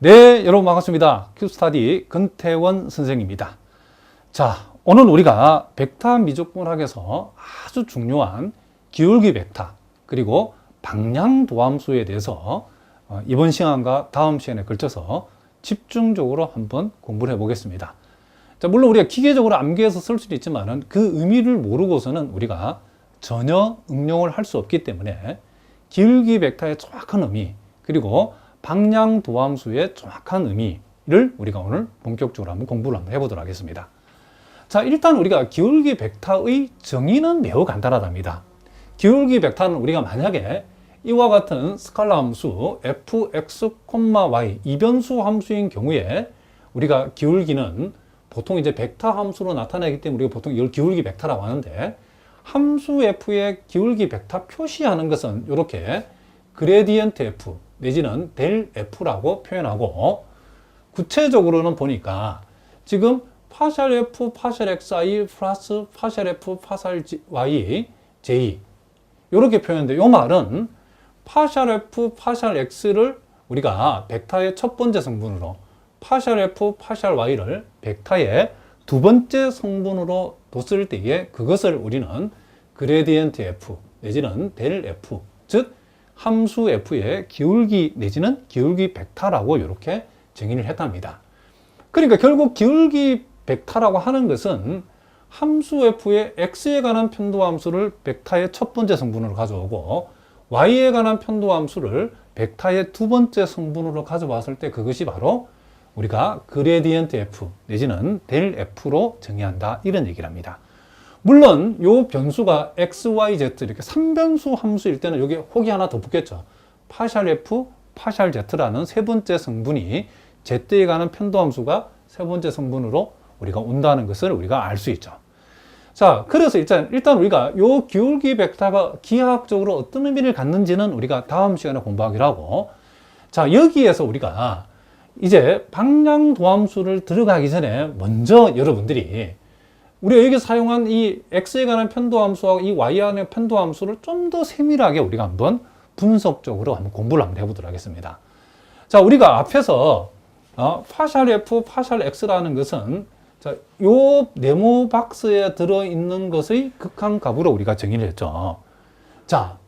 네, 여러분 반갑습니다. 큐스타디 근태원 선생입니다. 자, 오늘 우리가 벡터 미적분학에서 아주 중요한 기울기 벡터 그리고 방향 도함수에 대해서 이번 시간과 다음 시간에 걸쳐서 집중적으로 한번 공부를 해보겠습니다. 자, 물론 우리가 기계적으로 암기해서 쓸 수도 있지만 그 의미를 모르고서는 우리가 전혀 응용을 할 수 없기 때문에 기울기 벡터의 정확한 의미 그리고 방향 도함수의 정확한 의미를 우리가 오늘 본격적으로 한번 공부를 한번 해보도록 하겠습니다. 자, 일단 우리가 기울기 벡터의 정의는 매우 간단하답니다. 기울기 벡터는 우리가 만약에 이와 같은 스칼라 함수 fx, y 이변수 함수인 경우에 우리가 기울기는 보통 이제 벡터 함수로 나타나기 때문에 우리가 보통 이걸 기울기 벡터라고 하는데, 함수 f의 기울기 벡터 표시하는 것은 이렇게 그레디언트 f 내지는 델 f라고 표현하고, 구체적으로는 보니까 지금 파셜 f, 파셜 xi 플러스 파셜 f, 파셜 y, j 이렇게 표현되는데, 이 말은 파셜 f, 파셜 x를 우리가 벡터의 첫 번째 성분으로, 파셜 f, 파셜 y를 벡터의 두 번째 성분으로 뒀을 때에 그것을 우리는 그레디언트 f 내지는 델 f, 즉 함수 f의 기울기 내지는 기울기 벡터라고 이렇게 정의를 했답니다. 그러니까 결국 기울기 벡터라고 하는 것은 함수 f의 x에 관한 편도함수를 벡터의 첫 번째 성분으로 가져오고 y에 관한 편도함수를 벡터의 두 번째 성분으로 가져왔을 때 그것이 바로 우리가 그레디언트 f 내지는 델 f로 정의한다, 이런 얘기를 합니다. 물론 요 변수가 x, y, z 이렇게 3변수 함수일 때는 여기 혹이 하나 더 붙겠죠. 파셜 f, 파셜 z라는 세 번째 성분이 z에 관한 편도함수가 세 번째 성분으로 우리가 온다는 것을 우리가 알 수 있죠. 자, 그래서 일단 우리가 요 기울기 벡터가 기하학적으로 어떤 의미를 갖는지는 우리가 다음 시간에 공부하기로 하고, 자, 여기에서 우리가 이제 방향 도함수를 들어가기 전에 먼저 여러분들이 우리가 여기 사용한 이 x에 관한 편도함수와 이 y에 관한 편도함수를 좀 더 세밀하게 우리가 한번 분석적으로 한번 공부를 한번 해보도록 하겠습니다. 자, 우리가 앞에서 파셜 f, 파셜 x라는 것은 자, 요 네모 박스에 들어있는 것의 극한값으로 우리가 정의를 했죠. 자,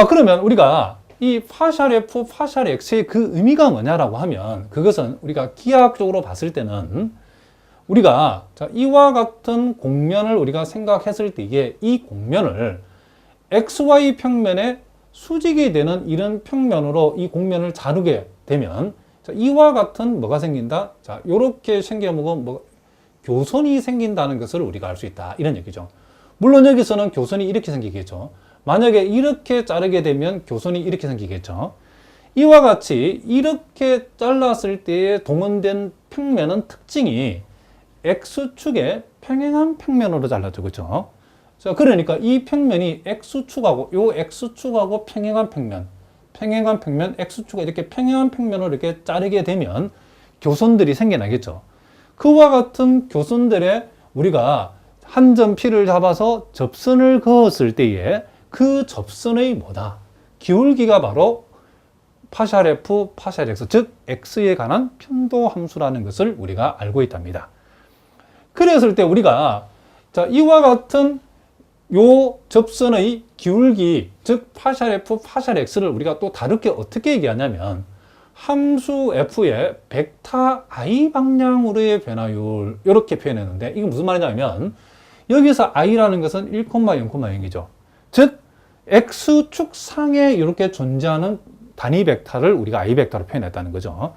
그러면 우리가 이 파셜 f, 파셜 x의 그 의미가 뭐냐라고 하면, 그것은 우리가 기하학적으로 봤을 때는 우리가 이와 같은 곡면을 우리가 생각했을 때에 이 곡면을 xy 평면에 수직이 되는 이런 평면으로 이 곡면을 자르게 되면 이와 같은 뭐가 생긴다? 자, 요렇게 생겨먹은 교선이 생긴다는 것을 우리가 알 수 있다, 이런 얘기죠. 물론 여기서는 교선이 이렇게 생기겠죠. 만약에 이렇게 자르게 되면 교선이 이렇게 생기겠죠. 이와 같이 이렇게 잘랐을 때에 동원된 평면은 특징이 X축의 평행한 평면으로 잘라져, 그죠? 자, 그러니까 이 평면이 X축하고 요 X축하고 평행한 평면 X축과 이렇게 평행한 평면으로 이렇게 자르게 되면 교선들이 생겨나겠죠. 그와 같은 교선들에 우리가 한 점 P를 잡아서 접선을 그었을 때에 그 접선의 뭐다? 기울기가 바로 파셜 f, 파셜 x, 즉 x에 관한 편도 함수라는 것을 우리가 알고 있답니다. 그랬을 때 우리가 이와 같은 요 접선의 기울기, 즉 파셜 f, 파셜 x를 우리가 또 다르게 어떻게 얘기하냐면 함수 f의 벡터 i 방향으로의 변화율, 이렇게 표현했는데, 이게 무슨 말이냐면 여기서 i라는 것은 1, 0,0이죠. 즉 x축 상에 이렇게 존재하는 단위 벡터를 우리가 i 벡터로 표현했다는 거죠.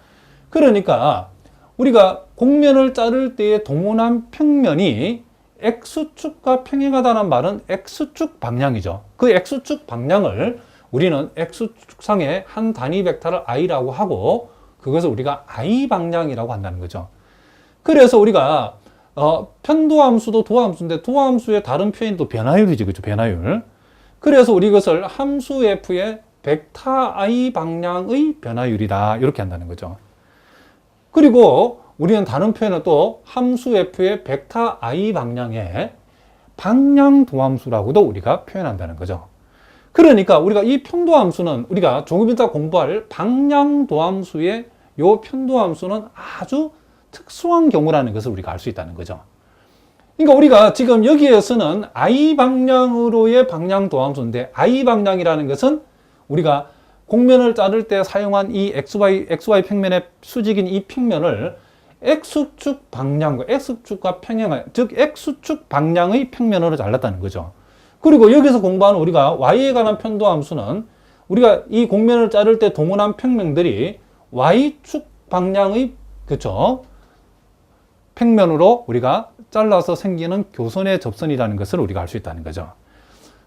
그러니까 우리가 곡면을 자를 때의 동원한 평면이 x축과 평행하다는 말은 x축 방향이죠. 그 x축 방향을 우리는 x축 상의 한 단위 벡터를 i라고 하고, 그것을 우리가 i 방향이라고 한다는 거죠. 그래서 우리가 편도함수도 도함수인데 도함수의 다른 표현도 변화율이죠, 그죠? 변화율. 그래서 우리 이것을 함수 f의 벡터 i 방향의 변화율이다, 이렇게 한다는 거죠. 그리고 우리는 다른 표현은 또 함수 f의 벡터 i 방향의 방향 도함수라고도 우리가 표현한다는 거죠. 그러니까 우리가 이 편도함수는 우리가 조금 이따 공부할 방향 도함수의 요 편도함수는 아주 특수한 경우라는 것을 우리가 알 수 있다는 거죠. 그러니까 우리가 지금 여기에서는 I 방향으로의 방향 도함수인데, I 방향이라는 것은 우리가 곡면을 자를 때 사용한 이 XY 평면의 수직인 이 평면을 X축 방향과 X축과 평행, 즉 X축 방향의 평면으로 잘랐다는 거죠. 그리고 여기서 공부하는 우리가 Y에 관한 편도함수는 우리가 이 곡면을 자를 때 동원한 평면들이 Y축 방향의, 그쵸, 평면으로 우리가 잘라서 생기는 교선의 접선이라는 것을 우리가 알 수 있다는 거죠.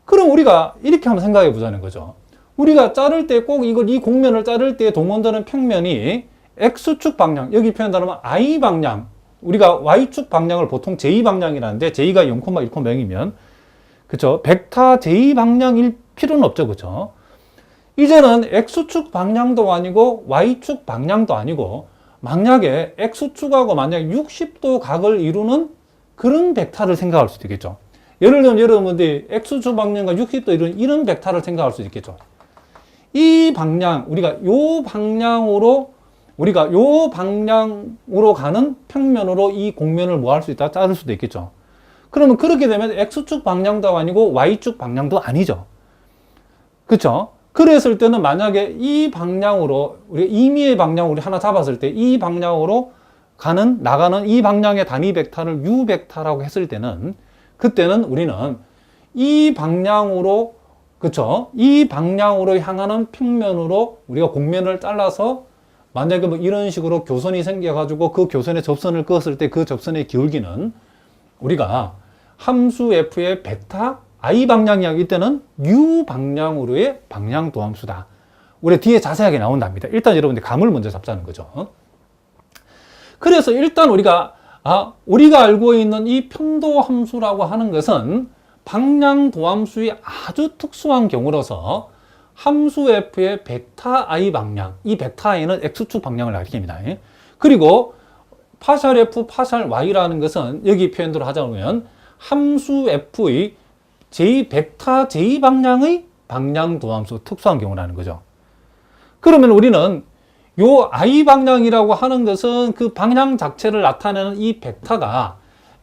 그럼 우리가 이렇게 한번 생각해 보자는 거죠. 우리가 자를 때 꼭 이 곡면을 자를 때 동원되는 평면이 X축 방향, 여기 표현하면 I 방향, 우리가 Y축 방향을 보통 J 방향이라는데, J가 0,1,0이면, 그쵸, 벡터 J 방향일 필요는 없죠, 그쵸. 이제는 X축 방향도 아니고 Y축 방향도 아니고, 만약에 X축하고 만약에 60도 각을 이루는 그런 벡터를 생각할 수도 있겠죠. 예를 들면 여러분들이 X축 방향과 60도 이루는 이런 벡터를 생각할 수 있겠죠. 이 방향, 우리가 요 방향으로 가는 평면으로 이 곡면을 뭐 할 수 있다? 자를 수도 있겠죠. 그러면 그렇게 되면 X축 방향도 아니고 Y축 방향도 아니죠. 그쵸? 그랬을 때는 만약에 이 방향으로, 우리가 임의의 방향 우리 하나 잡았을 때 이 방향으로 나가는 이 방향의 단위 벡터를 U 벡터라고 했을 때는, 그때는 우리는 이 방향으로, 그쵸, 이 방향으로 향하는 평면으로 우리가 곡면을 잘라서 만약에 뭐 이런 식으로 교선이 생겨가지고 그 교선에 접선을 그었을 때 그 접선의 기울기는 우리가 함수 f의 벡터 I 방향이기 때는 U 방향으로의 방향 도함수다. 우리 뒤에 자세하게 나온답니다. 일단 여러분들 감을 먼저 잡자는 거죠. 그래서 일단 우리가 알고 있는 이 편도 함수라고 하는 것은 방향 도함수의 아주 특수한 경우로서 함수 f의 벡터 I 방향, 이 벡터 I는 X축 방향을 가리킵니다. 그리고 파샬 f, 파샬 y라는 것은 여기 표현대로 하자면 함수 f의 벡터 J 방향의 방향 도함수, 특수한 경우라는 거죠. 그러면 우리는 요 I 방향이라고 하는 것은 그 방향 자체를 나타내는 이 벡터가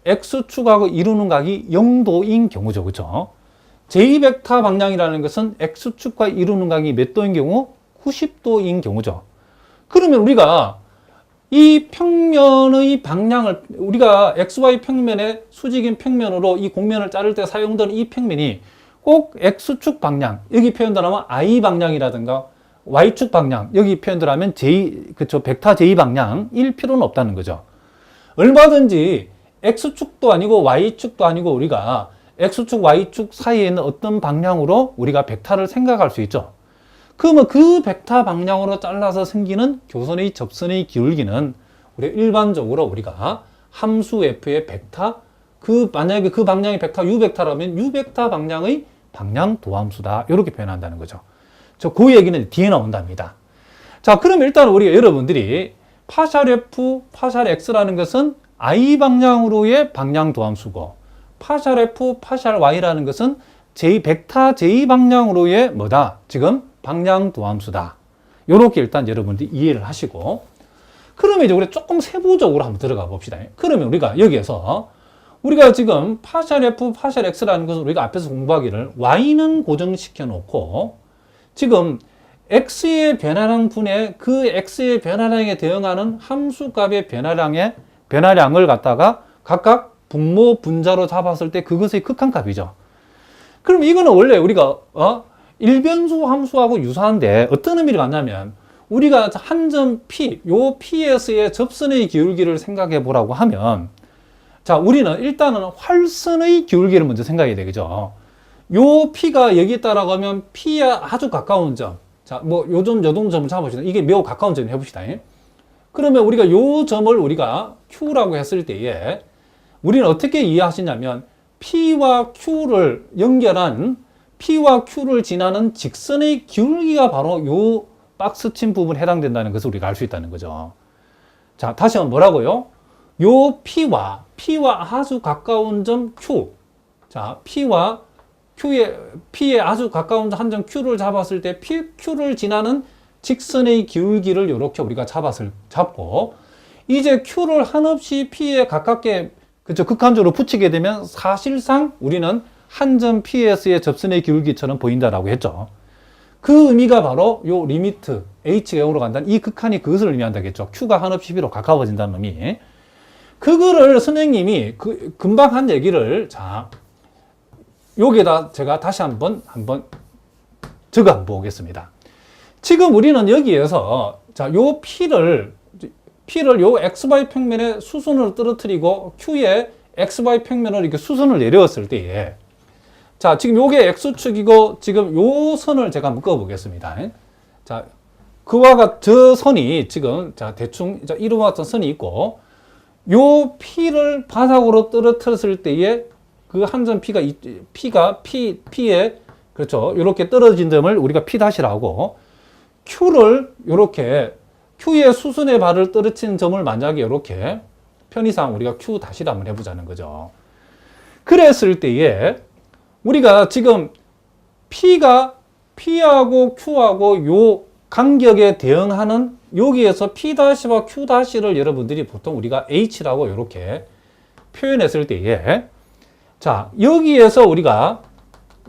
X축하고 이루는 각이 0도인 경우죠. 그죠? J 벡터 방향이라는 것은 X축과 이루는 각이 몇 도인 경우? 90도인 경우죠. 그러면 우리가 이 평면의 방향을, 우리가 XY 평면의 수직인 평면으로 이 곡면을 자를 때 사용되는 이 평면이 꼭 X축 방향, 여기 표현대로하면 I 방향이라든가 Y축 방향, 여기 표현대로하면 그쵸, 벡터 J 방향일 필요는 없다는 거죠. 얼마든지 X축도 아니고 Y축도 아니고 우리가 X축, Y축 사이에 있는 어떤 방향으로 우리가 벡터를 생각할 수 있죠. 그러면 그 벡터 방향으로 잘라서 생기는 교선의 접선의 기울기는 일반적으로 우리가 함수 f의 벡터, 만약에 그 방향의 벡터 U 벡터라면 U 벡터 방향의 방향 도함수다. 이렇게 표현한다는 거죠. 그 얘기는 뒤에 나온답니다. 자, 그럼 일단 우리가 여러분들이 파샬 f, 파샬 x라는 것은 I 방향으로의 방향 도함수고, 파샬 f, 파샬 y라는 것은 벡터 J 방향으로의 뭐다? 지금 방향 도함수다. 요렇게 일단 여러분들이 이해를 하시고, 그러면 이제 우리 조금 세부적으로 한번 들어가 봅시다. 그러면 우리가 여기에서 우리가 지금 파샬 f, 파샬 x라는 것을 우리가 앞에서 공부하기를 y는 고정시켜 놓고, 지금 x의 변화량 분의 그 x의 변화량에 대응하는 함수값의 변화량을 갖다가 각각 분모 분자로 잡았을 때 그것의 극한값이죠. 그럼 이거는 원래 우리가 일변수 함수하고 유사한데 어떤 의미를 갖냐면, 우리가 한 점 P, 요 P에서의 접선의 기울기를 생각해 보라고 하면, 자, 우리는 일단은 활선의 기울기를 먼저 생각해야 되겠죠. 요 P가 여기 있다라고 하면 P에 아주 가까운 점. 자, 뭐 요 점을 잡아봅시다. 이게 매우 가까운 점 해봅시다. 그러면 우리가 요 점을 우리가 Q라고 했을 때에 우리는 어떻게 이해하시냐면, P와 Q를 연결한 P와 Q를 지나는 직선의 기울기가 바로 요 박스 친 부분에 해당된다는 것을 우리가 알 수 있다는 거죠. 자, 다시 한번 뭐라고요? 요 P와 아주 가까운 점 Q. 자, P에 아주 가까운 한 점 Q를 잡았을 때 Q를 지나는 직선의 기울기를 이렇게 우리가 잡고, 이제 Q를 한없이 P에 가깝게, 그쵸, 극한적으로 붙이게 되면 사실상 우리는 한 점 Ps의 접선의 기울기처럼 보인다라고 했죠. 그 의미가 바로 요 리미트 H가 0으로 간다는 이 극한이 그것을 의미한다겠죠. Q가 한없이 P로 가까워진다는 의미. 그거를 선생님이 금방 한 얘기를, 자, 여기에다 제가 다시 한번 적어 보겠습니다. 지금 우리는 여기에서, 자, 요 P를 요 XY 평면의 수선을 떨어뜨리고 Q의 XY 평면을 이렇게 수선을 내려왔을 때에, 자, 지금 요게 X축이고, 지금 요 선을 제가 묶어 보겠습니다. 자, 저 선이 지금, 자, 대충, 자, 이와 같은 선이 있고, 요 P를 바닥으로 떨어뜨렸을 때에 그 한 점 P에, 그렇죠. 이렇게 떨어진 점을 우리가 P-라고, Q를 이렇게, Q의 수순의 발을 떨어뜨린 점을 만약에 이렇게 편의상 우리가 Q-를 한번 해보자는 거죠. 그랬을 때에 우리가 지금 P하고 Q하고 요 간격에 대응하는 여기에서 P-와 Q-를 여러분들이 보통 우리가 H라고 이렇게 표현했을 때에, 자, 여기에서 우리가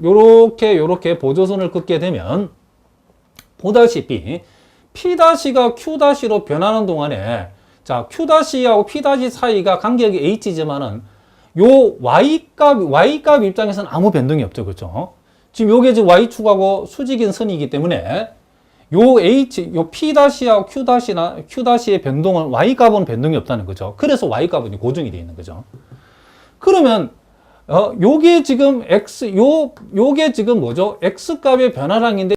요렇게 보조선을 긋게 되면 보다시피 P-가 Q-로 변하는 동안에, 자, Q-하고 P- 사이가 간격이 H지만은 요 Y값 입장에서는 아무 변동이 없죠. 그렇죠? 지금 요게 지금 Y축하고 수직인 선이기 때문에 요 P-하고 Q-의 변동은 Y값은 변동이 없다는 거죠. 그래서 Y값은 고정이 되어 있는 거죠. 그러면 요게 지금 요게 지금 뭐죠? X값의 변화량인데